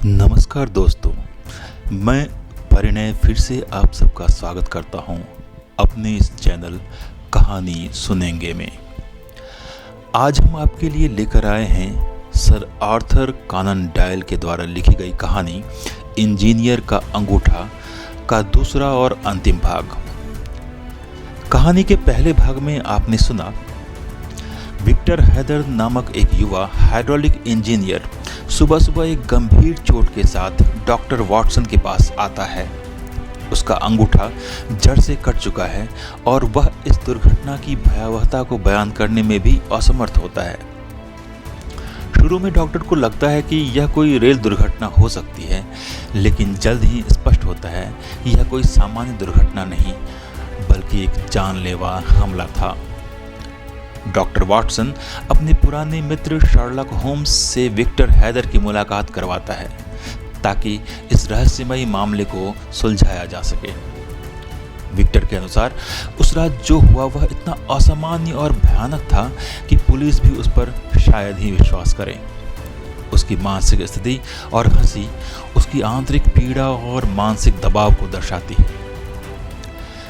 नमस्कार दोस्तों, मैं परिणय फिर से आप सबका स्वागत करता हूं अपने इस चैनल कहानी सुनेंगे में। आज हम आपके लिए लेकर आए हैं सर आर्थर कॉनन डॉयल के द्वारा लिखी गई कहानी इंजीनियर का अंगूठा का दूसरा और अंतिम भाग। कहानी के पहले भाग में आपने सुना विक्टर हैदर नामक एक युवा हाइड्रोलिक इंजीनियर सुबह सुबह एक गंभीर चोट के साथ डॉक्टर वॉटसन के पास आता है। उसका अंगूठा जड़ से कट चुका है और वह इस दुर्घटना की भयावहता को बयान करने में भी असमर्थ होता है। शुरू में डॉक्टर को लगता है कि यह कोई रेल दुर्घटना हो सकती है, लेकिन जल्द ही स्पष्ट होता है कि यह कोई सामान्य दुर्घटना नहीं बल्कि एक जानलेवा हमला था। डॉक्टर वॉटसन अपने पुराने मित्र शर्लक होम्स से विक्टर हैदर की मुलाकात करवाता है ताकि इस रहस्यमयी मामले को सुलझाया जा सके। विक्टर के अनुसार उस रात जो हुआ वह इतना असामान्य और भयानक था कि पुलिस भी उस पर शायद ही विश्वास करे। उसकी मानसिक स्थिति और हंसी उसकी आंतरिक पीड़ा और मानसिक दबाव को दर्शाती है।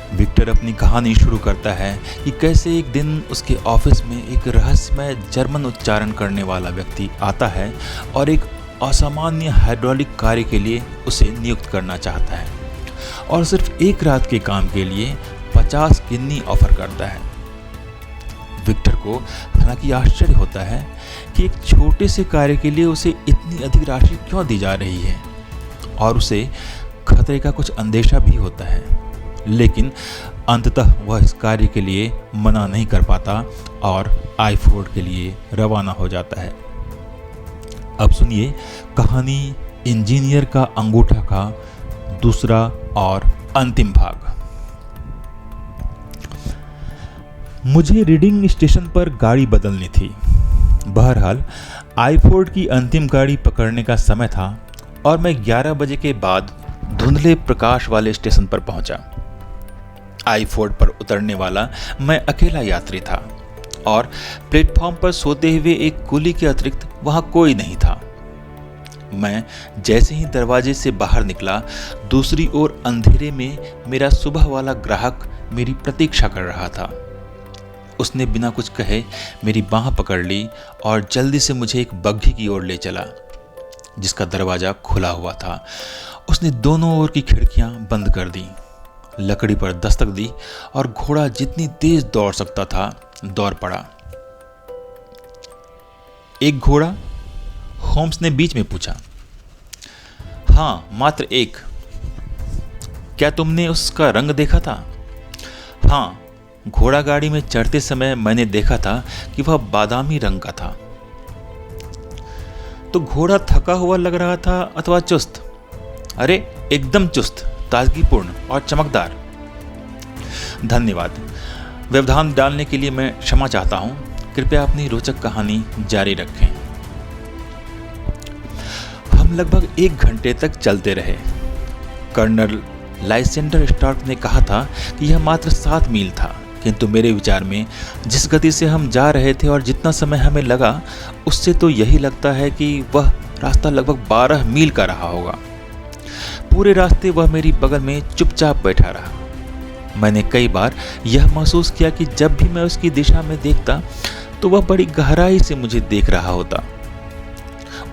विक्टर अपनी कहानी शुरू करता है कि कैसे एक दिन उसके ऑफिस में एक रहस्यमय जर्मन उच्चारण करने वाला व्यक्ति आता है और एक असामान्य हाइड्रोलिक कार्य के लिए उसे नियुक्त करना चाहता है और सिर्फ एक रात के काम के लिए 50 गिन्नी ऑफर करता है। विक्टर को हालांकि आश्चर्य होता है कि एक छोटे से कार्य के लिए उसे इतनी अधिक राशि क्यों दी जा रही है और उसे खतरे का कुछ अंदेशा भी होता है, लेकिन अंततः वह इस कार्य के लिए मना नहीं कर पाता और आईफोर्ड के लिए रवाना हो जाता है। अब सुनिए कहानी इंजीनियर का अंगूठा का दूसरा और अंतिम भाग। मुझे रीडिंग स्टेशन पर गाड़ी बदलनी थी। बहरहाल आईफोर्ड की अंतिम गाड़ी पकड़ने का समय था और मैं 11 बजे के बाद धुंधले प्रकाश वाले स्टेशन पर पहुंचा। आईफोर्ड पर उतरने वाला मैं अकेला यात्री था और प्लेटफॉर्म पर सोते हुए एक कुली के अतिरिक्त वहां कोई नहीं था। मैं जैसे ही दरवाजे से बाहर निकला, दूसरी ओर अंधेरे में मेरा सुबह वाला ग्राहक मेरी प्रतीक्षा कर रहा था। उसने बिना कुछ कहे मेरी बांह पकड़ ली और जल्दी से मुझे एक बग्घी की ओर ले चला जिसका दरवाजा खुला हुआ था। उसने दोनों ओर की खिड़कियां बंद कर दी, लकड़ी पर दस्तक दी और घोड़ा जितनी तेज दौड़ सकता था दौड़ पड़ा। एक घोड़ा? होम्स ने बीच में पूछा। हाँ, मात्र एक। क्या तुमने उसका रंग देखा था? हाँ, घोड़ा गाड़ी में चढ़ते समय मैंने देखा था कि वह बादामी रंग का था। तो घोड़ा थका हुआ लग रहा था अथवा चुस्त? अरे एकदम चुस्त, ताजगीपूर्ण और चमकदार। धन्यवाद। व्यवधान डालने के लिए मैं क्षमा चाहता हूं। कृपया अपनी रोचक कहानी जारी रखें। हम लगभग 1 घंटे तक चलते रहे। कर्नल लाइसेंडर स्टार्क ने कहा था कि यह मात्र 7 मील था, किंतु मेरे विचार में जिस गति से हम जा रहे थे और जितना समय हमें लगा, उससे तो यही लगता है कि वह रास्ता लगभग 12 मील का रहा होगा। पूरे रास्ते वह मेरी बगल में चुपचाप बैठा रहा। मैंने कई बार यह महसूस किया कि जब भी मैं उसकी दिशा में देखता तो वह बड़ी गहराई से मुझे देख रहा होता।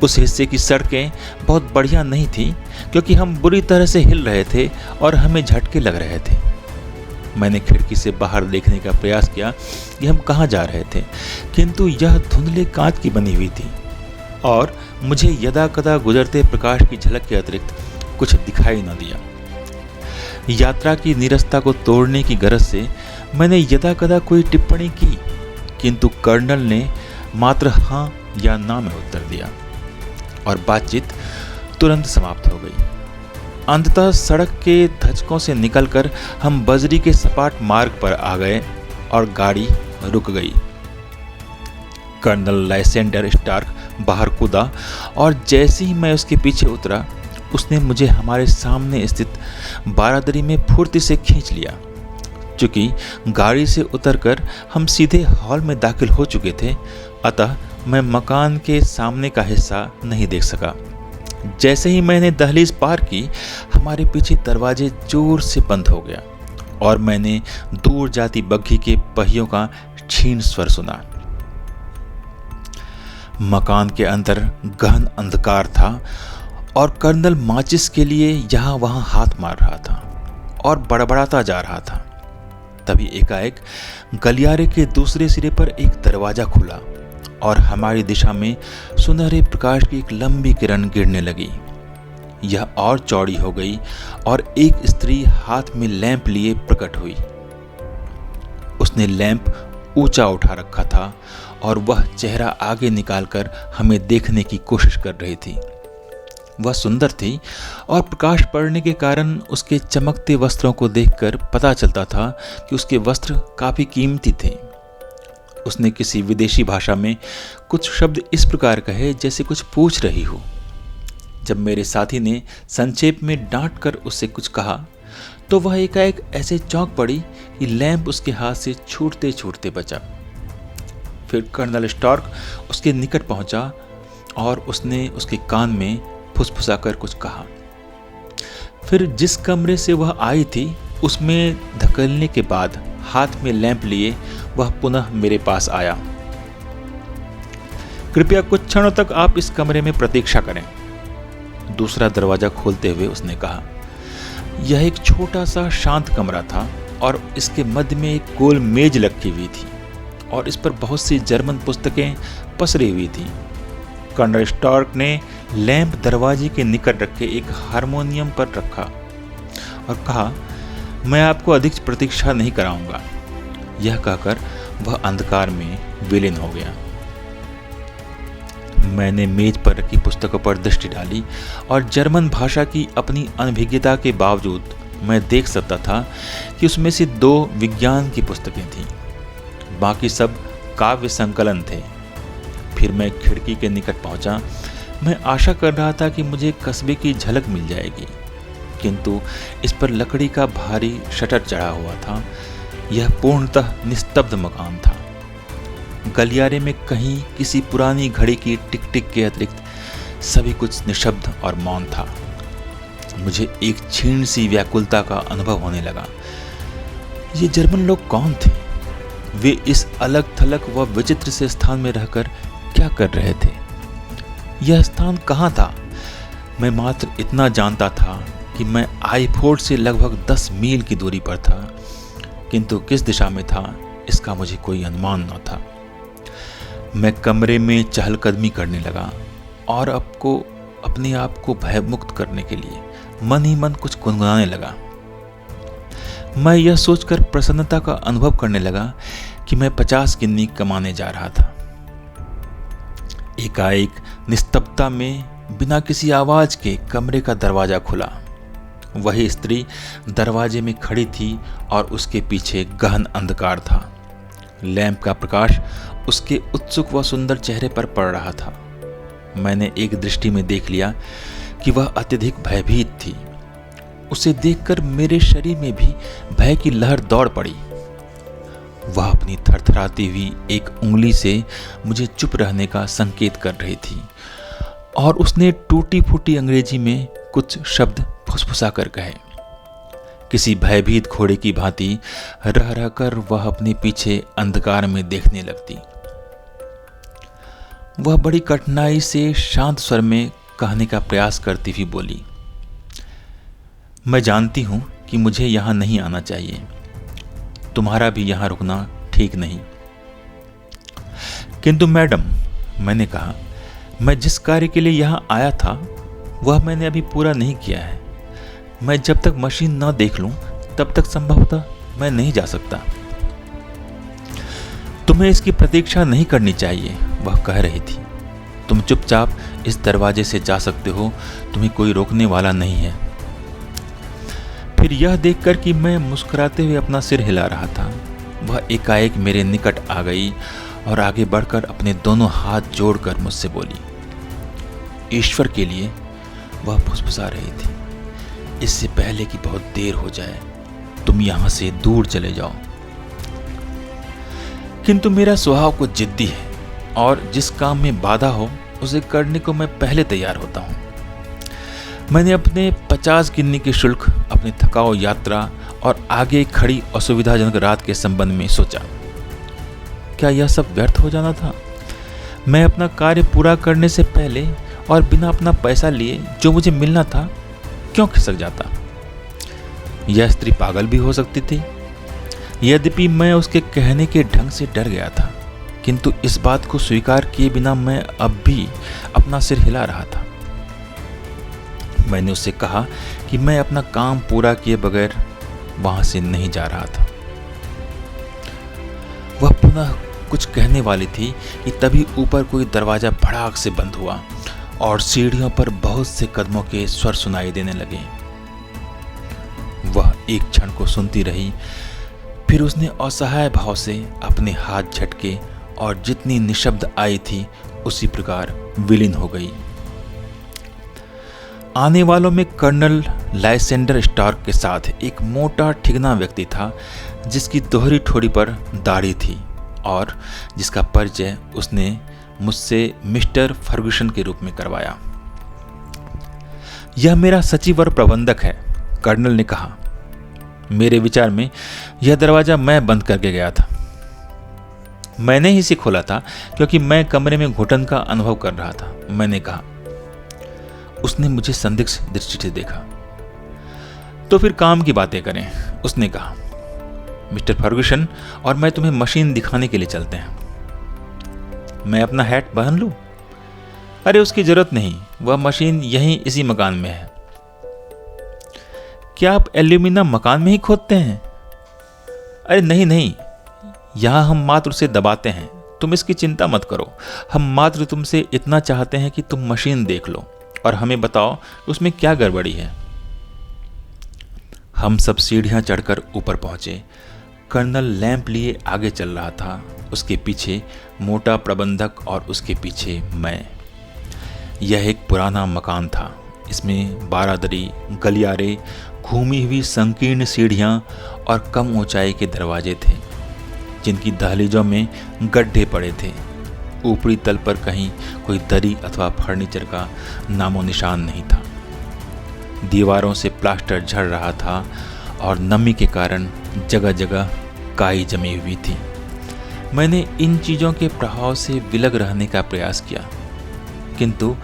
उस हिस्से की सड़कें बहुत बढ़िया नहीं थी क्योंकि हम बुरी तरह से हिल रहे थे और हमें झटके लग रहे थे। मैंने खिड़की से बाहर देखने का प्रयास किया कि हम कहाँ जा रहे थे, किंतु यह धुंधले कांच की बनी हुई थी और मुझे यदा कदा गुजरते प्रकाश की झलक के अतिरिक्त कुछ दिखाई न दिया। यात्रा की नीरसता को तोड़ने की गरज से मैंने यदा कदा कोई टिप्पणी की, किंतु कर्नल ने मात्र हाँ या ना में उत्तर दिया और बातचीत तुरंत समाप्त हो गई। अंततः सड़क के धचकों से निकलकर हम बजरी के सपाट मार्ग पर आ गए और गाड़ी रुक गई। कर्नल लाइसेंडर स्टार्क बाहर कूदा और जैसे ही मैं उसके पीछे उतरा, उसने मुझे हमारे सामने स्थित बारादरी में फुर्ती से खींच लिया। चूंकि गाड़ी से उतरकर हम सीधे हॉल में दाखिल हो चुके थे, अतः मैं मकान के सामने का हिस्सा नहीं देख सका, जैसे ही मैंने दहलीज पार की, हमारे पीछे दरवाजे जोर से बंद हो गया और मैंने दूर जाती बग्घी के पहियों का क्षीण स्वर सुना। मकान के अंदर गहन अंधकार था और कर्नल माचिस के लिए यहाँ वहाँ हाथ मार रहा था और बड़बड़ाता जा रहा था। तभी एकाएक गलियारे के दूसरे सिरे पर एक दरवाजा खुला और हमारी दिशा में सुनहरे प्रकाश की एक लंबी किरण गिरने लगी। यह और चौड़ी हो गई और एक स्त्री हाथ में लैंप लिए प्रकट हुई। उसने लैंप ऊंचा उठा रखा था और वह चेहरा आगे निकालकर हमें देखने की कोशिश कर रही थी। वह सुंदर थी और प्रकाश पड़ने के कारण उसके चमकते वस्त्रों को देखकर पता चलता था कि उसके वस्त्र काफी कीमती थे। उसने किसी विदेशी भाषा में कुछ शब्द इस प्रकार कहे जैसे कुछ पूछ रही हो। जब मेरे साथी ने संक्षेप में डांट कर उससे कुछ कहा तो वह एकाएक ऐसे चौंक पड़ी कि लैंप उसके हाथ से छूटते छूटते बचा। फिर कर्नल स्टार्क उसके निकट पहुंचा और उसने उसके कान में फुसफुसाकर कुछ कहा। फिर जिस कमरे से वह आई थी उसमें धकेलने के बाद हाथ में लैंप लिए वह पुनः मेरे पास आया। कृपया कुछ क्षणों तक आप इस कमरे में प्रतीक्षा करें, दूसरा दरवाजा खोलते हुए उसने कहा। यह एक छोटा सा शांत कमरा था और इसके मध्य में एक गोल मेज रखी हुई थी और इस पर बहुत सी जर्मन पुस्तकें पसरी हुई थी। कर्नल स्टार्क ने लैंप दरवाजे के निकट रखे एक हारमोनियम पर रखा और कहा, मैं आपको अधिक प्रतीक्षा नहीं कराऊंगा। यह कहकर वह अंधकार में विलीन हो गया। मैंने मेज पर रखी पुस्तकों पर दृष्टि डाली और जर्मन भाषा की अपनी अनभिज्ञता के बावजूद मैं देख सकता था कि उसमें से 2 विज्ञान की पुस्तकें थीं, बाकी सब काव्य संकलन थे। फिर मैं खिड़की के निकट पहुंचा। मैं आशा कर रहा था कि मुझे कस्बे की झलक मिल जाएगी, किंतु इस पर लकड़ी का भारी शटर चढ़ा हुआ था। यह पूर्णतः निस्तब्ध मकान था। गलियारे में कहीं किसी पुरानी घड़ी की टिक टिक के अतिरिक्त सभी कुछ निशब्द और मौन था। मुझे एक क्षीण सी व्याकुलता का अनुभव होने लगा। ये जर्मन लोग कौन थे? वे इस अलग थलग व विचित्र से स्थान में रहकर क्या कर रहे थे? यह स्थान कहाँ था? मैं मात्र इतना जानता था कि मैं आईफोर्ड से लगभग 10 मील की दूरी पर था, किंतु किस दिशा में था इसका मुझे कोई अनुमान न था। मैं कमरे में चहलकदमी करने लगा और अपने आप को भयमुक्त करने के लिए मन ही मन कुछ गुनगुनाने लगा। मैं यह सोचकर प्रसन्नता का अनुभव करने लगा कि मैं 50 गिन्नी कमाने जा रहा था। एकाएक निस्तब्धता में बिना किसी आवाज के कमरे का दरवाजा खुला। वही स्त्री दरवाजे में खड़ी थी और उसके पीछे गहन अंधकार था। लैंप का प्रकाश उसके उत्सुक व सुंदर चेहरे पर पड़ रहा था। मैंने एक दृष्टि में देख लिया कि वह अत्यधिक भयभीत थी। उसे देखकर मेरे शरीर में भी भय की लहर दौड़ पड़ी। वह अपनी थरथराती हुई एक उंगली से मुझे चुप रहने का संकेत कर रही थी और उसने टूटी फूटी अंग्रेजी में कुछ शब्द फुसफुसा कर कहे। किसी भयभीत घोड़े की भांति रह रहकर वह अपने पीछे अंधकार में देखने लगती। वह बड़ी कठिनाई से शांत स्वर में कहने का प्रयास करती हुई बोली, मैं जानती हूं कि मुझे यहां नहीं आना चाहिए। तुम्हारा भी यहां रुकना ठीक नहीं। किंतु मैडम, मैंने कहा, मैं जिस कार्य के लिए यहां आया था वह मैंने अभी पूरा नहीं किया है। मैं जब तक मशीन न देख लूं तब तक संभवतः मैं नहीं जा सकता। तुम्हें इसकी प्रतीक्षा नहीं करनी चाहिए, वह कह रही थी। तुम चुपचाप इस दरवाजे से जा सकते हो, तुम्हें कोई रोकने वाला नहीं है। फिर यह देखकर कि मैं मुस्कुराते हुए अपना सिर हिला रहा था, वह एकाएक मेरे निकट आ गई और आगे बढ़कर अपने दोनों हाथ जोड़कर मुझसे बोली। ईश्वर के लिए, वह फुसफुसा रही थी, इससे पहले कि बहुत देर हो जाए तुम यहां से दूर चले जाओ। किंतु मेरा स्वभाव कुछ जिद्दी है और जिस काम में बाधा हो उसे करने को मैं पहले तैयार होता हूं। मैंने अपने 50 गिनने के शुल्क, अपनी थकाऊ यात्रा और आगे खड़ी असुविधाजनक रात के संबंध में सोचा। क्या यह सब व्यर्थ हो जाना था? मैं अपना कार्य पूरा करने से पहले और बिना अपना पैसा लिए जो मुझे मिलना था क्यों खिसक जाता? यह स्त्री पागल भी हो सकती थी। यद्यपि मैं उसके कहने के ढंग से डर गया था, किंतु इस बात को स्वीकार किए बिना मैं अब भी अपना सिर हिला रहा था। मैंने उससे कहा कि मैं अपना काम पूरा किए बगैर वहां से नहीं जा रहा था। वह पुनः कुछ कहने वाली थी कि तभी ऊपर कोई दरवाजा भड़ाक से बंद हुआ और सीढ़ियों पर बहुत से कदमों के स्वर सुनाई देने लगे। वह एक क्षण को सुनती रही, फिर उसने असहाय भाव से अपने हाथ झटके और जितनी निशब्द आई थी उसी प्रकार विलीन हो गई। आने वालों में कर्नल लाइसेंडर स्टार्क के साथ एक मोटा ठिगना व्यक्ति था जिसकी दोहरी ठोड़ी पर दाढ़ी थी और जिसका परिचय उसने मुझसे मिस्टर फर्गुसन के रूप में करवाया। यह मेरा सचिव और प्रबंधक है, कर्नल ने कहा। मेरे विचार में यह दरवाजा मैं बंद करके गया था। मैंने ही इसे खोला था क्योंकि मैं कमरे में घुटन का अनुभव कर रहा था, मैंने कहा। उसने मुझे संदिग्ध दृष्टि से देखा। तो फिर काम की बातें करें, उसने कहा। मिस्टर फर्गुसन और मैं तुम्हें मशीन दिखाने के लिए चलते हैं। मैं अपना हैट पहन लूं? अरे उसकी जरूरत नहीं, वह मशीन यहीं इसी मकान में है। क्या आप एल्यूमिनियम मकान में ही खोदते हैं? अरे नहीं नहीं, यहां हम मात्र उसे दबाते हैं। तुम इसकी चिंता मत करो। हम मात्र तुमसे इतना चाहते हैं कि तुम मशीन देख लो और हमें बताओ उसमें क्या गड़बड़ी है। हम सब सीढ़ियां चढ़कर ऊपर पहुंचे। कर्नल लैंप लिए आगे चल रहा था, उसके पीछे मोटा प्रबंधक और उसके पीछे मैं। यह एक पुराना मकान था। इसमें बारादरी, गलियारे, घूमी हुई संकीर्ण सीढ़ियां और कम ऊंचाई के दरवाजे थे जिनकी दहलीजों में गड्ढे पड़े थे। ऊपरी तल पर कहीं कोई दरी अथवा फर्नीचर का नामो निशान नहीं था। दीवारों से प्लास्टर झड़ रहा था और नमी के कारण जगह जगह काई जमी हुई थी। मैंने इन चीज़ों के प्रभाव से विलग रहने का प्रयास किया, किंतु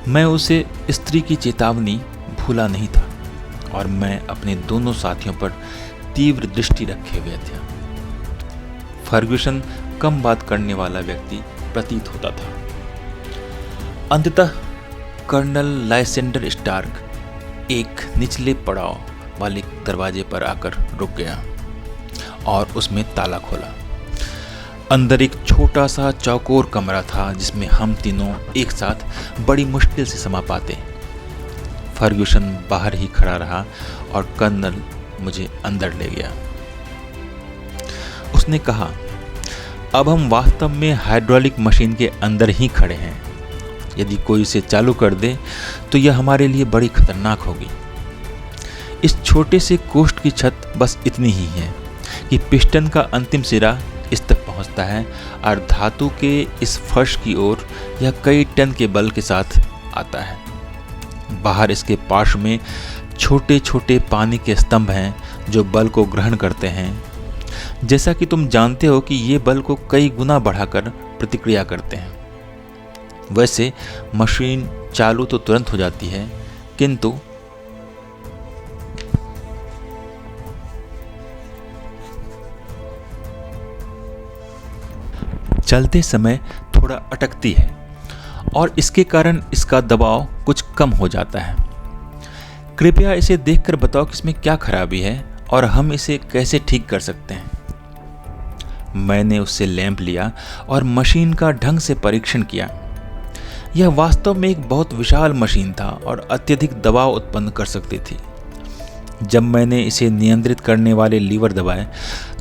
मैं उसे स्त्री की चेतावनी भूला नहीं था और मैं अपने दोनों साथियों पर तीव्र दृष्टि रखे हुए था। फर्गुसन कम बात करने वाला व्यक्ति प्रतीत होता था। अंततः कर्नल लाइसेंडर स्टार्क एक निचले पड़ाव वाले दरवाजे पर आकर रुक गया और उसमें ताला खोला। अंदर एक छोटा सा चौकोर कमरा था जिसमें हम तीनों एक साथ बड़ी मुश्किल से समा पाते। फर्गुसन बाहर ही खड़ा रहा और कर्नल मुझे अंदर ले गया। उसने कहा, अब हम वास्तव में हाइड्रोलिक मशीन के अंदर ही खड़े हैं। यदि कोई इसे चालू कर दे तो यह हमारे लिए बड़ी खतरनाक होगी। इस छोटे से कोष्ठ की छत बस इतनी ही है कि पिस्टन का अंतिम सिरा इस तक पहुंचता है और धातु के इस फर्श की ओर यह कई टन के बल के साथ आता है। बाहर इसके पार्श्व में छोटे छोटे पानी के स्तंभ हैं जो बल को ग्रहण करते हैं। जैसा कि तुम जानते हो कि ये बल को कई गुना बढ़ाकर प्रतिक्रिया करते हैं। वैसे मशीन चालू तो तुरंत हो जाती है, किंतु चलते समय थोड़ा अटकती है और इसके कारण इसका दबाव कुछ कम हो जाता है। कृपया इसे देखकर बताओ कि इसमें क्या खराबी है और हम इसे कैसे ठीक कर सकते हैं। मैंने उससे लैंप लिया और मशीन का ढंग से परीक्षण किया। यह वास्तव में एक बहुत विशाल मशीन था और अत्यधिक दबाव उत्पन्न कर सकती थी। जब मैंने इसे नियंत्रित करने वाले लीवर दबाए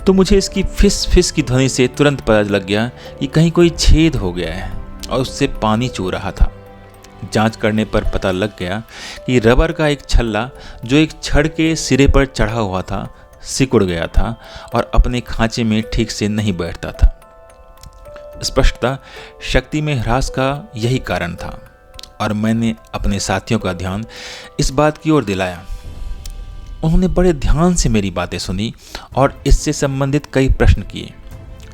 तो मुझे इसकी फिस फिस की ध्वनि से तुरंत पता लग गया कि कहीं कोई छेद हो गया है और उससे पानी चू रहा था। जांच करने पर पता लग गया कि रबर का एक छल्ला जो एक छड़ के सिरे पर चढ़ा हुआ था सिकुड़ गया था और अपने खांचे में ठीक से नहीं बैठता था। स्पष्टतः शक्ति में ह्रास का यही कारण था। और मैंने अपने साथियों का ध्यान इस बात की ओर दिलाया। उन्होंने बड़े ध्यान से मेरी बातें सुनी और इससे संबंधित कई प्रश्न किए,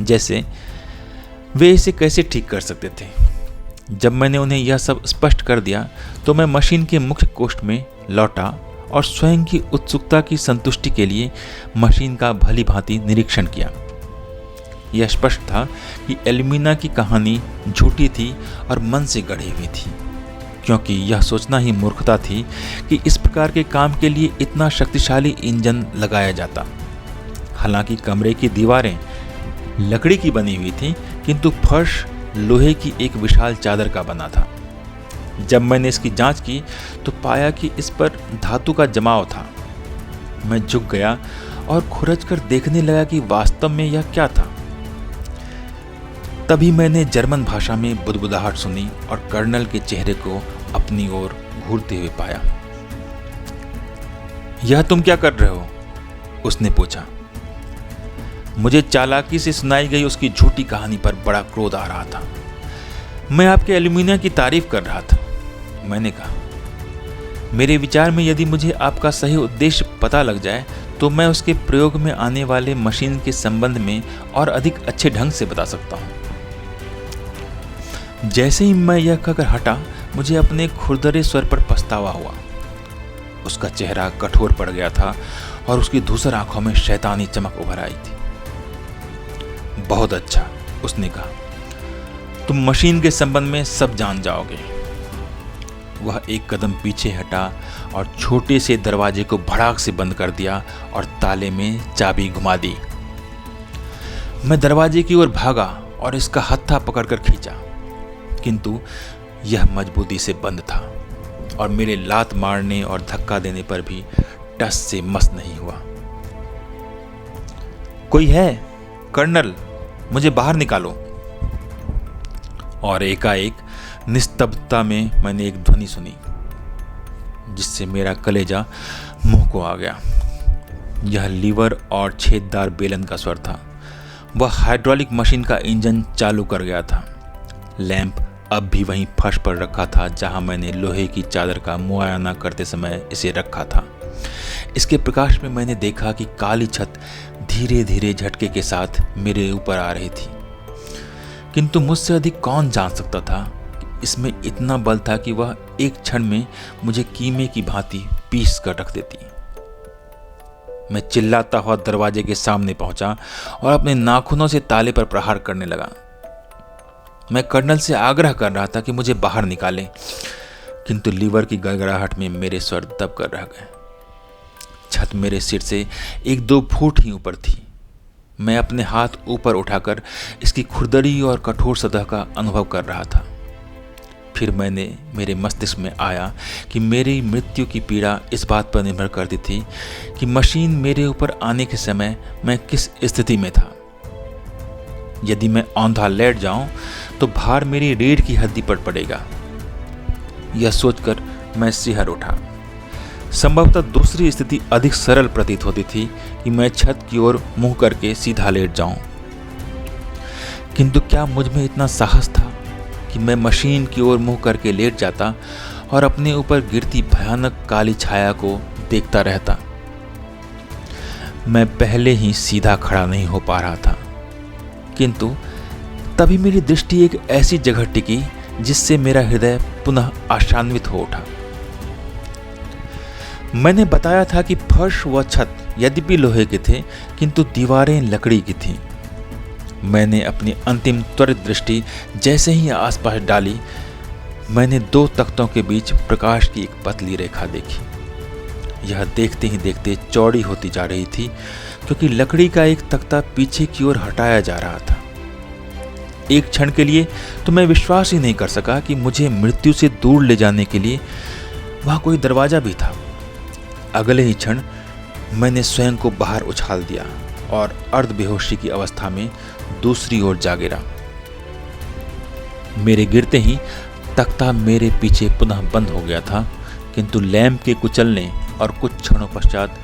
जैसे वे इसे कैसे ठीक कर सकते थे। जब मैंने उन्हें यह सब स्पष्ट कर दिया तो मैं मशीन के मुख्य कोष्ठ में लौटा और स्वयं की उत्सुकता की संतुष्टि के लिए मशीन का भली भांति निरीक्षण किया। यह स्पष्ट था कि एल्यूमिना की कहानी झूठी थी और मन से गढ़ी हुई थी, क्योंकि यह सोचना ही मूर्खता थी कि इस प्रकार के काम के लिए इतना शक्तिशाली इंजन लगाया जाता। हालांकि कमरे की दीवारें लकड़ी की बनी हुई थी, किंतु फर्श लोहे की एक विशाल चादर का बना था। जब मैंने इसकी जांच की तो पाया कि इस पर धातु का जमाव था। मैं झुक गया और खुरच कर देखने लगा कि वास्तव में यह क्या था। तभी मैंने जर्मन भाषा में बुदबुदाहट सुनी और कर्नल के चेहरे को अपनी ओर घूरते हुए पाया। यह तुम क्या कर रहे हो? उसने पूछा। मुझे चालाकी से सुनाई गई उसकी झूठी कहानी पर बड़ा क्रोध आ रहा था। मैं आपके एल्यूमिनियम की तारीफ कर रहा था, मैंने कहा। मेरे विचार में यदि मुझे आपका सही उद्देश्य पता लग जाए तो मैं उसके प्रयोग में आने वाले मशीन के संबंध में और अधिक अच्छे ढंग से बता सकता हूँ। जैसे ही मैं यह कहकर हटा, मुझे अपने खुरदरे स्वर पर पछतावा हुआ। उसका चेहरा कठोर पड़ गया था और उसकी धूसर आंखों में शैतानी चमक उभर आई थी। बहुत अच्छा, उसने कहा, तुम मशीन के संबंध में सब जान जाओगे। वह एक कदम पीछे हटा और छोटे से दरवाजे को भड़ाक से बंद कर दिया और ताले में चाबी घुमा दी। मैं दरवाजे की ओर भागा और इसका हत्था पकड़कर खींचा, किंतु यह मजबूती से बंद था और मेरे लात मारने और धक्का देने पर भी टस से मस नहीं हुआ। कोई है? कर्नल, मुझे बाहर निकालो। और एकाएक निस्तब्धता में मैंने एक ध्वनि सुनी जिससे मेरा कलेजा मुंह को आ गया। यह लीवर और छेददार बेलन का स्वर था। वह हाइड्रोलिक मशीन का इंजन चालू कर गया था। लैंप अब भी वहीं फर्श पर रखा था जहां मैंने लोहे की चादर का मुआयना करते समय इसे रखा था। इसके प्रकाश में मैंने देखा कि काली छत धीरे धीरे झटके के साथ मेरे ऊपर आ रही थी, किंतु मुझसे अधिक कौन जान सकता था कि इसमें इतना बल था कि वह एक क्षण में मुझे कीमे की भांति पीस कर रख देती। मैं चिल्लाता हुआ दरवाजे के सामने पहुंचा और अपने नाखूनों से ताले पर प्रहार करने लगा। मैं कर्नल से आग्रह कर रहा था कि मुझे बाहर निकाले, किंतु लीवर की गड़गड़ाहट में मेरे स्वर दब कर रह गए। छत मेरे सिर से 1-2 फुट ही ऊपर थी। मैं अपने हाथ ऊपर उठाकर इसकी खुरदरी और कठोर सतह का अनुभव कर रहा था। फिर मेरे मस्तिष्क में आया कि मेरी मृत्यु की पीड़ा इस बात पर निर्भर करती थी कि मशीन मेरे ऊपर आने के समय मैं किस स्थिति में था। यदि मैं औंधा लेट जाऊं तो भार मेरी रीढ़ की हड्डी पर पड़ेगा। यह सोचकर मैं सिहर उठा। संभवतः दूसरी स्थिति अधिक सरल प्रतीत होती थी कि मैं छत की ओर मुंह करके सीधा लेट जाऊं, किंतु क्या मुझ में इतना साहस था कि मैं मशीन की ओर मुंह करके लेट जाता और अपने ऊपर गिरती भयानक काली छाया को देखता रहता। मैं पहले ही सीधा खड़ा नहीं हो पा रहा था, किंतु तभी मेरी दृष्टि एक ऐसी जगह टिकी जिससे मेरा हृदय पुनः आशान्वित हो उठा। मैंने बताया था कि फर्श व छत यद्यपि लोहे के थे, किंतु दीवारें लकड़ी की थीं। मैंने अपनी अंतिम त्वरित दृष्टि जैसे ही आसपास डाली, मैंने 2 तख्तों के बीच प्रकाश की एक पतली रेखा देखी। यह देखते ही देखते चौड़ी होती जा रही थी, क्योंकि लकड़ी का एक तख्ता पीछे की ओर हटाया जा रहा था। एक क्षण के लिए तो मैं विश्वास ही नहीं कर सका कि मुझे मृत्यु से दूर ले जाने के लिए वहां कोई दरवाजा भी था। अगले ही क्षण मैंने स्वयं को बाहर उछाल दिया और अर्ध बेहोशी की अवस्था में दूसरी ओर जा गिरा। मेरे गिरते ही तख्ता मेरे पीछे पुनः बंद हो गया था, किंतु लैंप के कुचलने और कुछ क्षणों पश्चात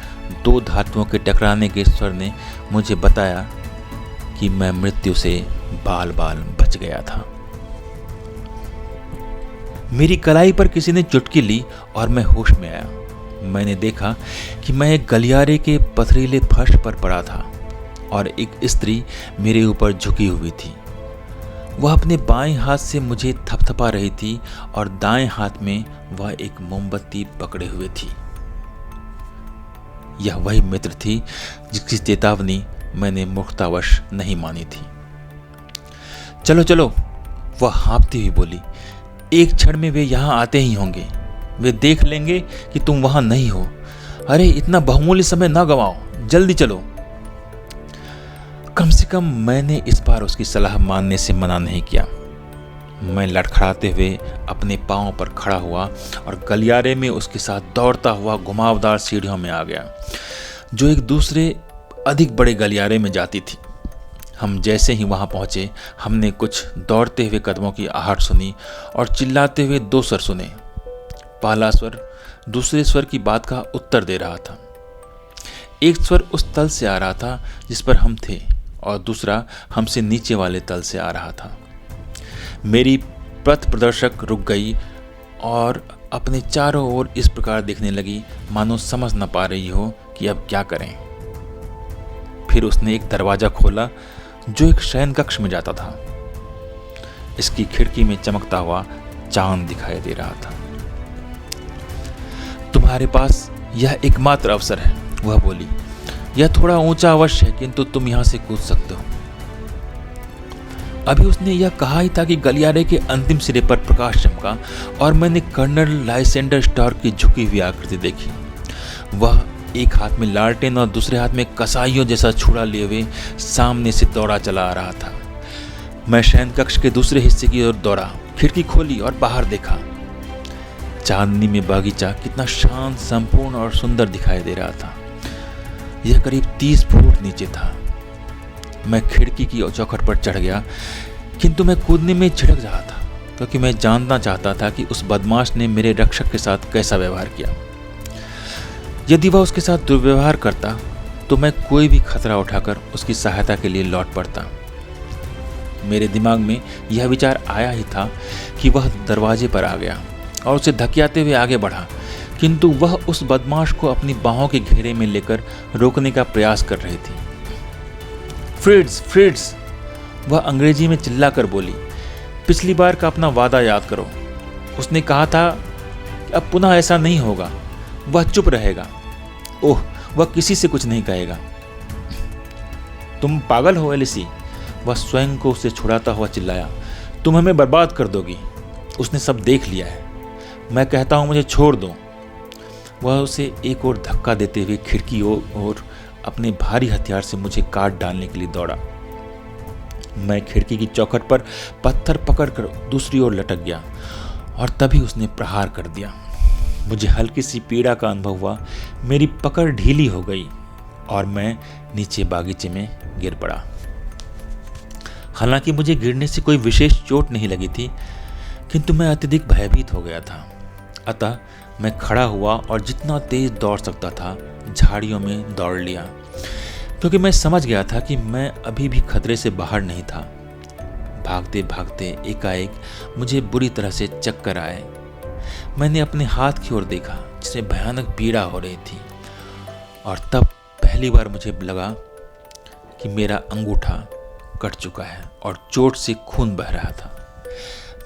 2 धातुओं के टकराने के स्वर ने मुझे बताया कि मैं मृत्यु से बाल बाल बच गया था। मेरी कलाई पर किसी ने चुटकी ली और मैं होश में आया। मैंने देखा कि मैं एक गलियारे के पथरीले फर्श पर पड़ा था और एक स्त्री मेरे ऊपर झुकी हुई थी। वह अपने बाएं हाथ से मुझे थपथपा रही थी और दाएं हाथ में वह एक मोमबत्ती पकड़े हुए थी। यह वही मित्र थी जिसकी चेतावनी मैंने मूर्खतावश नहीं मानी थी। चलो चलो, वह हाँफती हुई बोली। एक क्षण में वे यहां आते ही होंगे। वे देख लेंगे कि तुम वहां नहीं हो। अरे इतना बहुमूल्य समय ना गवाओ, जल्दी चलो। कम से कम मैंने इस बार उसकी सलाह मानने से मना नहीं किया। मैं लड़खड़ाते हुए अपने पांवों पर खड़ा हुआ और गलियारे में उसके साथ दौड़ता हुआ घुमावदार सीढ़ियों में आ गया, जो एक दूसरे अधिक बड़े गलियारे में जाती थी। हम जैसे ही वहां पहुंचे, हमने कुछ दौड़ते हुए कदमों की आहट सुनी और चिल्लाते हुए दो स्वर सुने। पहला स्वर दूसरे स्वर की बात का उत्तर दे रहा था। एक स्वर उस तल से आ रहा था जिस पर हम थे और दूसरा हमसे नीचे वाले तल से आ रहा था। मेरी पथ प्रदर्शक रुक गई और अपने चारों ओर इस प्रकार देखने लगी मानो समझ न पा रही हो कि अब क्या करें। फिर उसने एक दरवाजा खोला जो एक शयन कक्ष में जाता था। इसकी खिड़की में चमकता हुआ चांद दिखाई दे रहा था। तुम्हारे पास यह एकमात्र अवसर है, वह बोली। यह थोड़ा ऊंचा अवश्य है, किंतु तुम यहां से कूद सकते हो। अभी उसने यह कहा ही था कि गलियारे के अंतिम सिरे पर प्रकाश चमका और मैंने कर्नल लाइसेंडर स्टार्क की झुकी हुई आकृति देखी। वह एक हाथ में लालटेन और दूसरे हाथ में कसाईयों जैसा छुरा लिए हुए सामने से दौड़ा चला आ रहा था। मैं शयन कक्ष के दूसरे हिस्से की ओर दौड़ा, खिड़की खोली और बाहर देखा। चांदनी में बागीचा कितना शांत, संपूर्ण और सुंदर दिखाई दे रहा था। यह करीब 30 फुट नीचे था। मैं खिड़की की चौखट पर चढ़ गया, किंतु मैं कूदने में झिझक रहा था, क्योंकि मैं जानना चाहता था कि उस बदमाश ने मेरे रक्षक के साथ कैसा व्यवहार किया। यदि वह उसके साथ दुर्व्यवहार करता तो मैं कोई भी खतरा उठाकर उसकी सहायता के लिए लौट पड़ता। मेरे दिमाग में यह विचार आया ही था कि वह दरवाजे पर आ गया और उसे धकियाते हुए आगे बढ़ा, किंतु वह उस बदमाश को अपनी बाहों के घेरे में लेकर रोकने का प्रयास कर रही थी। फ्रिट्ज, फ्रिट्ज, वह अंग्रेजी में चिल्लाकर बोली। पिछली बार का अपना वादा याद करो। उसने कहा था कि अब पुनः ऐसा नहीं होगा। वह चुप रहेगा। ओह, वह किसी से कुछ नहीं कहेगा। तुम पागल हो एलिसी, वह स्वयं को उसे छुड़ाता हुआ चिल्लाया। तुम हमें बर्बाद कर दोगी। उसने सब देख लिया है। मैं कहता हूं मुझे छोड़ दो। वह उसे एक और धक्का देते हुए खिड़की और अपने भारी हथियार से मुझे काट डालने के लिए दौड़ा। मैं खिड़की की चौखट पर पत्थर पकड़कर दूसरी ओर लटक गया और तभी उसने प्रहार कर दिया। मुझे हल्की सी पीड़ा का अनुभव हुआ। मेरी पकड़ ढीली हो गई और मैं नीचे बागीचे में गिर पड़ा। हालांकि मुझे गिरने से कोई विशेष चोट नहीं लगी थी, किंतु मैं अत्यधिक भयभीत हो गया था। अतः मैं खड़ा हुआ और जितना तेज दौड़ सकता था झाड़ियों में दौड़ लिया, क्योंकि मैं समझ गया था कि मैं अभी भी खतरे से बाहर नहीं था। भागते भागते एकाएक मुझे बुरी तरह से चक्कर आए। मैंने अपने हाथ की ओर देखा जिसमें भयानक पीड़ा हो रही थी और तब पहली बार मुझे लगा कि मेरा अंगूठा कट चुका है और चोट से खून बह रहा था।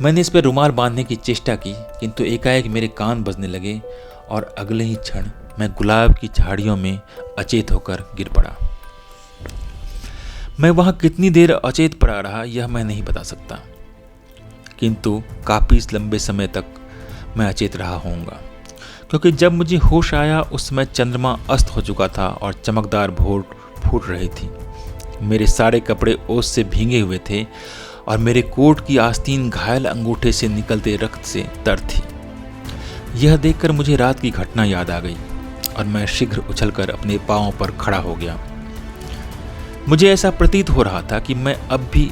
मैंने इस पर रुमाल बांधने की चेष्टा की, किंतु एकाएक मेरे कान बजने लगे और अगले ही क्षण मैं गुलाब की झाड़ियों में अचेत होकर गिर पड़ा। मैं वहां कितनी देर अचेत पड़ा रहा यह मैं नहीं बता सकता, किंतु काफी लंबे समय तक मैं अचेत रहा होऊंगा, क्योंकि जब मुझे होश आया उस समय चंद्रमा अस्त हो चुका था और चमकदार भोर फूट रही थी। मेरे सारे कपड़े ओस से भीगे हुए थे और मेरे कोट की आस्तीन घायल अंगूठे से निकलते रक्त से तर थी। यह देखकर मुझे रात की घटना याद आ गई और मैं शीघ्र उछलकर अपने पांवों पर खड़ा हो गया। मुझे ऐसा प्रतीत हो रहा था कि मैं अब भी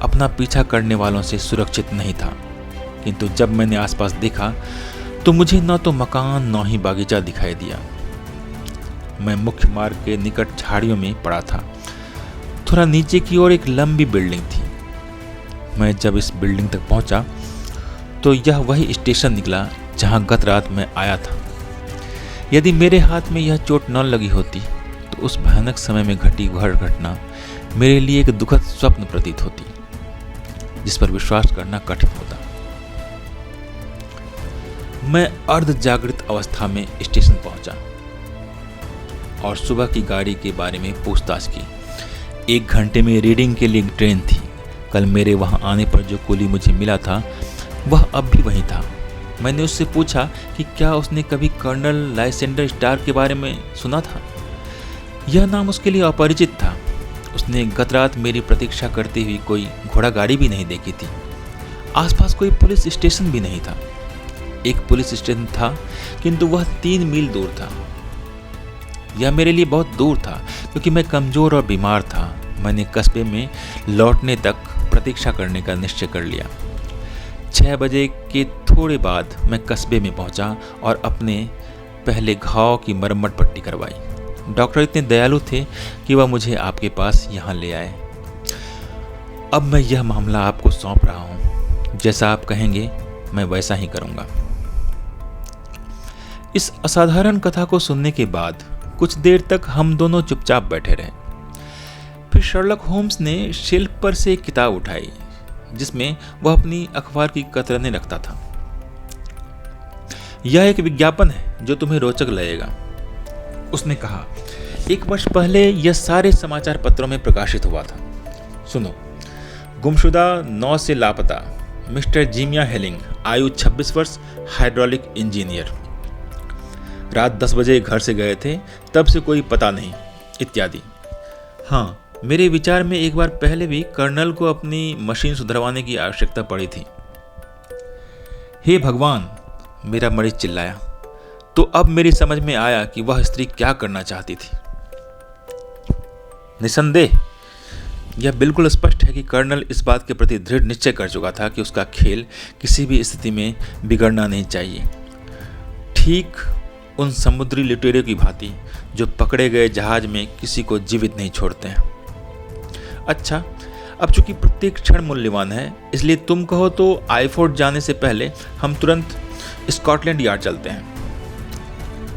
अपना पीछा करने वालों से सुरक्षित नहीं था, किंतु जब मैंने आसपास देखा तो मुझे न तो मकान न ही बागीचा दिखाई दिया। मैं मुख्य मार्ग के निकट झाड़ियों में पड़ा था। थोड़ा नीचे की ओर एक लंबी बिल्डिंग थी। मैं जब इस बिल्डिंग तक पहुंचा तो यह वही स्टेशन निकला जहां गत रात मैं आया था। यदि मेरे हाथ में यह चोट न लगी होती तो उस भयानक समय में घटी वह घटना मेरे लिए एक दुखद स्वप्न प्रतीत होती, जिस पर विश्वास करना कठिन होता। मैं अर्ध जागृत अवस्था में स्टेशन पहुंचा और सुबह की गाड़ी के बारे में पूछताछ की। 1 घंटे में रीडिंग के लिए ट्रेन थी। कल मेरे वहां आने पर जो कुली मुझे मिला था वह अब भी वहीं था। मैंने उससे पूछा कि क्या उसने कभी कर्नल लाइसेंडर स्टार के बारे में सुना था। यह नाम उसके लिए अपरिचित था। उसने गत रात मेरी प्रतीक्षा करती हुई कोई घोड़ा गाड़ी भी नहीं देखी थी। आसपास कोई पुलिस स्टेशन भी नहीं था। एक पुलिस स्टेशन था किंतु वह 3 मील दूर था। यह मेरे लिए बहुत दूर था क्योंकि मैं कमजोर और बीमार था। मैंने कस्बे में लौटने तक प्रतीक्षा करने का निश्चय कर लिया। 6 बजे के थोड़े बाद मैं कस्बे में पहुंचा और अपने पहले घाव की मरम्मत पट्टी करवाई। डॉक्टर इतने दयालु थे कि वह मुझे आपके पास यहाँ ले आए। अब मैं यह मामला आपको सौंप रहा हूँ। जैसा आप कहेंगे मैं वैसा ही करूँगा। इस असाधारण कथा को सुनने के बाद कुछ देर तक हम दोनों चुपचाप बैठे रहे। फिर शर्लक होम्स ने शेल्फ पर से एक किताब उठाई जिसमें वह अपनी अखबार की कतरनें रखता था। यह एक विज्ञापन है जो तुम्हें रोचक लगेगा, उसने कहा। 1 वर्ष पहले यह सारे समाचार पत्रों में प्रकाशित हुआ था। सुनो, गुमशुदा 9 से लापता मिस्टर जीमिया हेलिंग, आयु 26 वर्ष, हाइड्रोलिक इंजीनियर। रात 10 बजे घर से गए थे, तब से कोई पता नहीं, इत्यादि। हाँ, मेरे विचार में एक बार पहले भी कर्नल को अपनी मशीन सुधरवाने की आवश्यकता पड़ी थी। हे भगवान, मेरा मरीज चिल्लाया। तो अब मेरी समझ में आया कि वह स्त्री क्या करना चाहती थी। निसंदेह यह बिल्कुल स्पष्ट है कि कर्नल इस बात के प्रति दृढ़ निश्चय कर चुका था कि उसका खेल किसी भी स्थिति में बिगड़ना नहीं चाहिए। ठीक उन समुद्री लुटेरों की भांति जो पकड़े गए जहाज में किसी को जीवित नहीं छोड़ते हैं। अच्छा, अब चूंकि प्रत्येक क्षण मूल्यवान है, इसलिए तुम कहो तो आईफोर्ड जाने से पहले हम तुरंत स्कॉटलैंड यार्ड चलते हैं।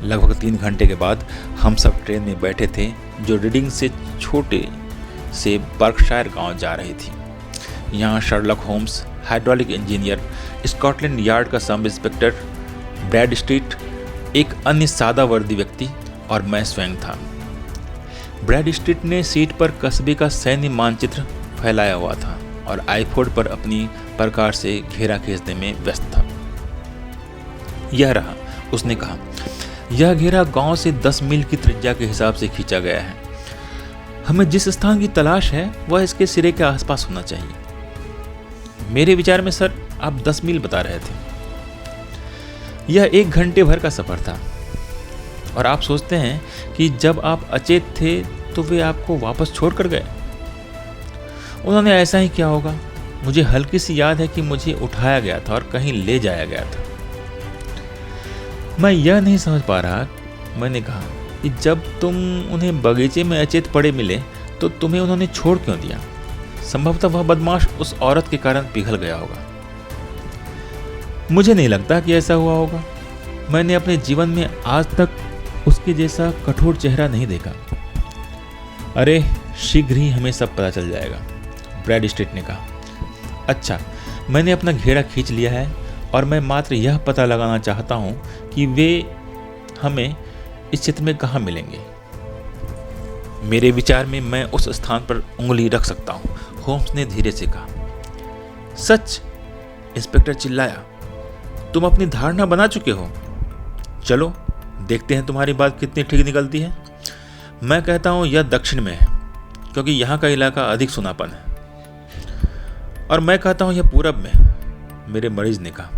लगभग 3 घंटे के बाद हम सब ट्रेन में बैठे थे जो रीडिंग से छोटे से बर्कशायर गांव जा रही थी। यहाँ Sherlock Holmes, hydraulic engineer, Scotland Yard का सब इंस्पेक्टर ब्रैडस्ट्रीट, एक अन्य सादा वर्दी व्यक्ति और मैं स्वयं था। ब्रैडस्ट्रीट ने सीट पर कस्बे का सैन्य मानचित्र फैलाया हुआ था और आईफोर्ड पर अपनी प्रकार से घेरा खींचने में व्यस्त था। यह रहा, उसने कहा। यह घेरा गांव से 10 मील की त्रिज्या के हिसाब से खींचा गया है। हमें जिस स्थान की तलाश है वह इसके सिरे के आसपास होना चाहिए। मेरे विचार में सर, आप 10 मील बता रहे थे। यह 1 घंटे भर का सफर था और आप सोचते हैं कि जब आप अचेत थे तो वे आपको वापस छोड़ कर गए। उन्होंने ऐसा ही किया होगा। मुझे हल्की सी याद है कि मुझे उठाया गया था और कहीं ले जाया गया था। मैं यह नहीं समझ पा रहा, मैंने कहा, कि जब तुम उन्हें बगीचे में अचेत पड़े मिले तो तुम्हें उन्होंने छोड़ क्यों दिया? संभवतः वह बदमाश उस औरत के कारण पिघल गया होगा। मुझे नहीं लगता कि ऐसा हुआ होगा। मैंने अपने जीवन में आज तक उसके जैसा कठोर चेहरा नहीं देखा। अरे, शीघ्र ही हमें सब पता चल जाएगा, ब्रैडस्ट्रीट ने कहा। अच्छा, मैंने अपना घेरा खींच लिया है और मैं मात्र यह पता लगाना चाहता हूं कि वे हमें इस क्षेत्र में कहाँ मिलेंगे। मेरे विचार में मैं उस स्थान पर उंगली रख सकता हूं, होम्स ने धीरे से कहा। सच? इंस्पेक्टर चिल्लाया। तुम अपनी धारणा बना चुके हो। चलो देखते हैं तुम्हारी बात कितनी ठीक निकलती है। मैं कहता हूं यह दक्षिण में है क्योंकि यहाँ का इलाका अधिक सुनापन है, और मैं कहता हूं यह पूरब में, मेरे मरीज ने कहा।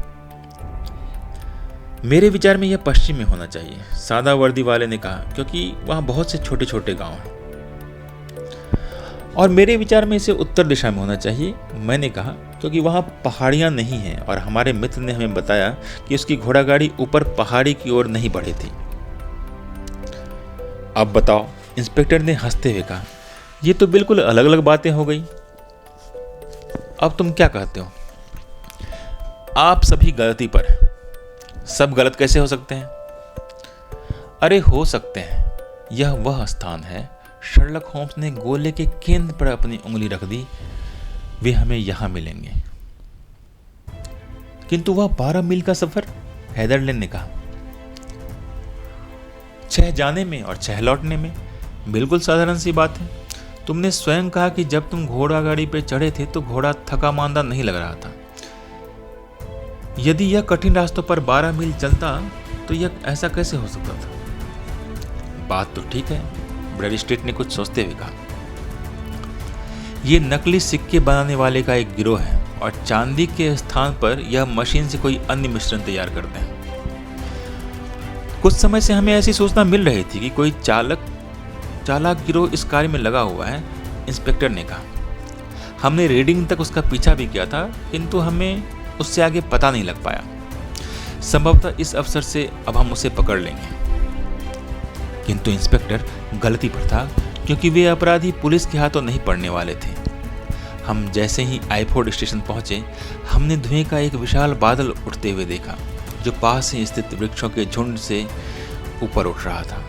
मेरे विचार में यह पश्चिम में होना चाहिए, सादा वर्दी वाले ने कहा, क्योंकि वहां बहुत से छोटे छोटे गांव हैं। और मेरे विचार में इसे उत्तर दिशा में होना चाहिए, मैंने कहा, क्योंकि वहां पहाड़ियां नहीं हैं और हमारे मित्र ने हमें बताया कि उसकी घोड़ागाड़ी ऊपर पहाड़ी की ओर नहीं बढ़ी थी। अब बताओ, इंस्पेक्टर ने हंसते हुए कहा। ये तो बिल्कुल अलग अलग बातें हो गई। अब तुम क्या कहते हो? आप सभी गलती पर हैं। सब गलत कैसे हो सकते हैं? अरे हो सकते हैं। यह वह स्थान है। शर्लक होम्स ने गोले के केंद्र पर अपनी उंगली रख दी। वे हमें यहां मिलेंगे। किंतु वह 12 मील का सफर, हेदरलैंड ने कहा। 6 जाने में और 6 लौटने में। बिल्कुल साधारण सी बात है। तुमने स्वयं कहा कि जब तुम घोड़ा गाड़ी पर चढ़े थे तो घोड़ा थका मांदा नहीं लग रहा था। यदि यह कठिन रास्तों पर 12 मील चलता तो यह ऐसा कैसे हो सकता था? बात तो ठीक है, ब्रैडस्ट्रीट ने कुछ सोचते हुए कहा। यह नकली सिक्के बनाने वाले का एक गिरोह है और चांदी के स्थान पर यह मशीन से कोई अन्य मिश्रण तैयार करते हैं। कुछ समय से हमें ऐसी सूचना मिल रही थी कि कोई चालाक गिरोह इस कार्य में लगा हुआ है, इंस्पेक्टर ने कहा। हमने रीडिंग तक उसका पीछा भी किया था, किंतु हमें उससे आगे पता नहीं लग पाया। संभवतः इस अवसर से अब हम उसे पकड़ लेंगे। किंतु इंस्पेक्टर गलती पर था, क्योंकि वे अपराधी पुलिस के हाथों नहीं पड़ने वाले थे। हम जैसे ही आइफोर्ड स्टेशन पहुंचे, हमने धुएं का एक विशाल बादल उठते हुए देखा, जो पास ही स्थित वृक्षों के झुंड से ऊपर उठ रहा था।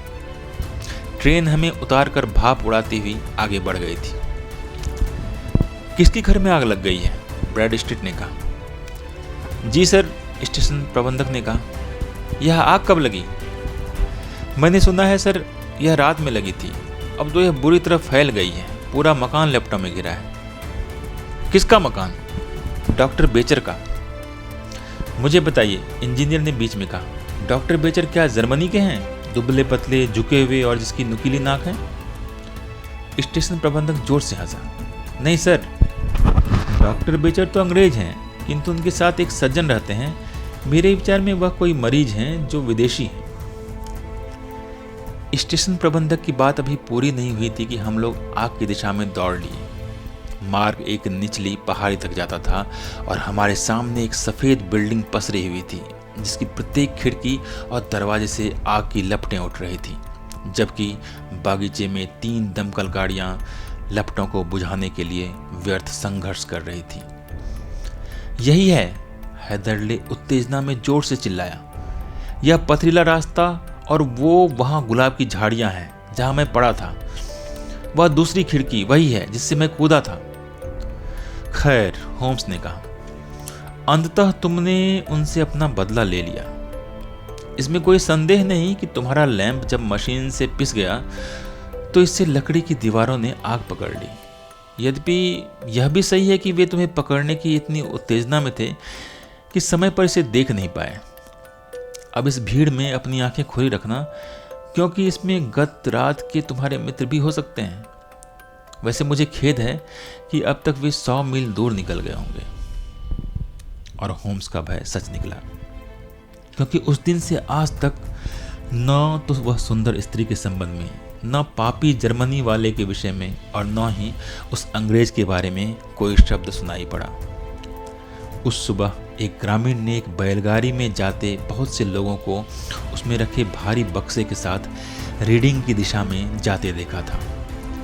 ट्रेन हमें उतारकर भाप उड़ाती हुई आगे बढ़ गई थी। किसके घर में आग लग गई है? ब्रैडस्ट्रीट ने कहा। जी सर, स्टेशन प्रबंधक ने कहा। यह आग कब लगी? मैंने सुना है सर, यह रात में लगी थी। अब तो यह बुरी तरह फैल गई है। पूरा मकान लपटों में घिरा है। किसका मकान? डॉक्टर बेचर का। मुझे बताइए, इंजीनियर ने बीच में कहा। डॉक्टर बेचर क्या जर्मनी के हैं? दुबले पतले, झुके हुए और जिसकी नुकीली नाक है? स्टेशन प्रबंधक जोर से हंसा। नहीं सर, डॉक्टर बेचर तो अंग्रेज हैं, किंतु उनके साथ एक सज्जन रहते हैं। मेरे विचार में वह कोई मरीज हैं जो विदेशी हैं। स्टेशन प्रबंधक की बात अभी पूरी नहीं हुई थी कि हम लोग आग की दिशा में दौड़ लिए। मार्ग एक निचली पहाड़ी तक जाता था और हमारे सामने एक सफेद बिल्डिंग पसरी हुई थी, जिसकी प्रत्येक खिड़की और दरवाजे से आग की लपटें उठ रही थी, जबकि बागीचे में 3 दमकल गाड़ियां लपटों को बुझाने के लिए व्यर्थ संघर्ष कर रही थी। यही है, हेदरले उत्तेजना में जोर से चिल्लाया। यह पथरीला रास्ता और वो वहां गुलाब की झाड़ियां हैं जहां मैं पड़ा था। वह दूसरी खिड़की वही है जिससे मैं कूदा था। खैर, होम्स ने कहा, अंततः तुमने उनसे अपना बदला ले लिया। इसमें कोई संदेह नहीं कि तुम्हारा लैंप जब मशीन से पिस गया तो इससे लकड़ी की दीवारों ने आग पकड़ ली। यद्यपि यह भी सही है कि वे तुम्हें पकड़ने की इतनी उत्तेजना में थे कि समय पर इसे देख नहीं पाए। अब इस भीड़ में अपनी आंखें खुली रखना, क्योंकि इसमें गत रात के तुम्हारे मित्र भी हो सकते हैं। वैसे मुझे खेद है कि अब तक वे 100 मील दूर निकल गए होंगे। और होम्स का भय सच निकला, क्योंकि उस दिन से आज तक न तो वह सुंदर स्त्री के संबंध में, न पापी जर्मनी वाले के विषय में, और न ही उस अंग्रेज के बारे में कोई शब्द सुनाई पड़ा। उस सुबह एक ग्रामीण ने एक बैलगाड़ी में जाते बहुत से लोगों को उसमें रखे भारी बक्से के साथ रीडिंग की दिशा में जाते देखा था,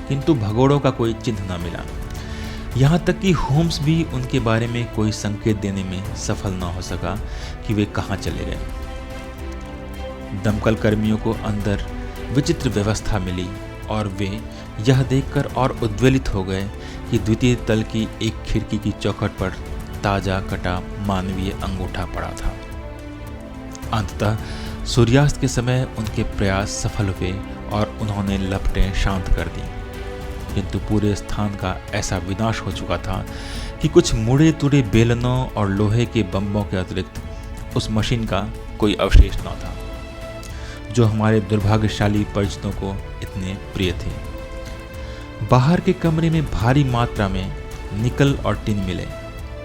किंतु भगोड़ों का कोई चिन्ह न मिला। यहाँ तक कि होम्स भी उनके बारे में कोई संकेत देने में सफल न हो सका कि वे कहाँ चले गए। दमकल कर्मियों को अंदर विचित्र व्यवस्था मिली और वे यह देखकर और उद्वेलित हो गए कि द्वितीय तल की एक खिड़की की चौखट पर ताजा कटा मानवीय अंगूठा पड़ा था। अंततः सूर्यास्त के समय उनके प्रयास सफल हुए और उन्होंने लपटें शांत कर दी, किंतु पूरे स्थान का ऐसा विनाश हो चुका था कि कुछ मुड़े तुड़े बेलनों और लोहे के बम्बों के अतिरिक्त उस मशीन का कोई अवशेष न था, जो हमारे दुर्भाग्यशाली परिचितों को इतने प्रिय थे। बाहर के कमरे में भारी मात्रा में निकल और टिन मिले,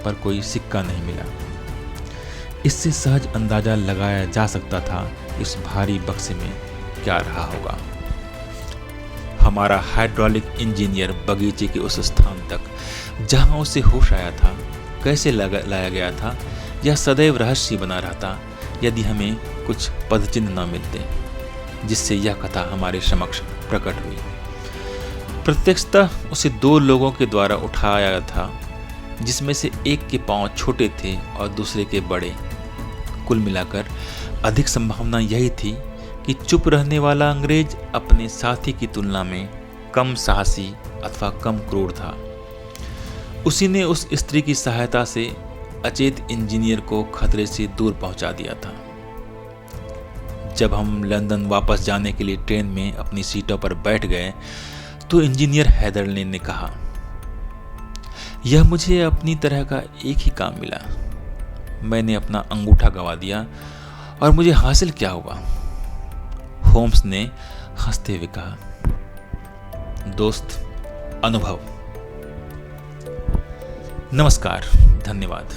पर कोई सिक्का नहीं मिला। इससे सहज अंदाजा लगाया जा सकता था इस भारी बक्से में क्या रहा होगा। हमारा हाइड्रोलिक इंजीनियर बगीचे के उस स्थान तक जहां उसे होश आया था कैसे लाया गया था, यह सदैव रहस्य बना रहता यदि हमें कुछ पदचिन्ह न मिलते जिससे यह कथा हमारे समक्ष प्रकट हुई। प्रत्यक्षतः उसे 2 लोगों के द्वारा उठाया था, जिसमें से एक के पांव छोटे थे और दूसरे के बड़े। कुल मिलाकर अधिक संभावना यही थी कि चुप रहने वाला अंग्रेज अपने साथी की तुलना में कम साहसी अथवा कम क्रूर था। उसी ने उस स्त्री की सहायता से अचेत इंजीनियर को खतरे से दूर पहुंचा दिया था। जब हम लंदन वापस जाने के लिए ट्रेन में अपनी सीटों पर बैठ गए तो इंजीनियर हैदरलिन ने कहा, यह मुझे अपनी तरह का एक ही काम मिला। मैंने अपना अंगूठा गंवा दिया और मुझे हासिल क्या हुआ? होम्स ने हंसते हुए कहा, दोस्त, अनुभव। नमस्कार, धन्यवाद।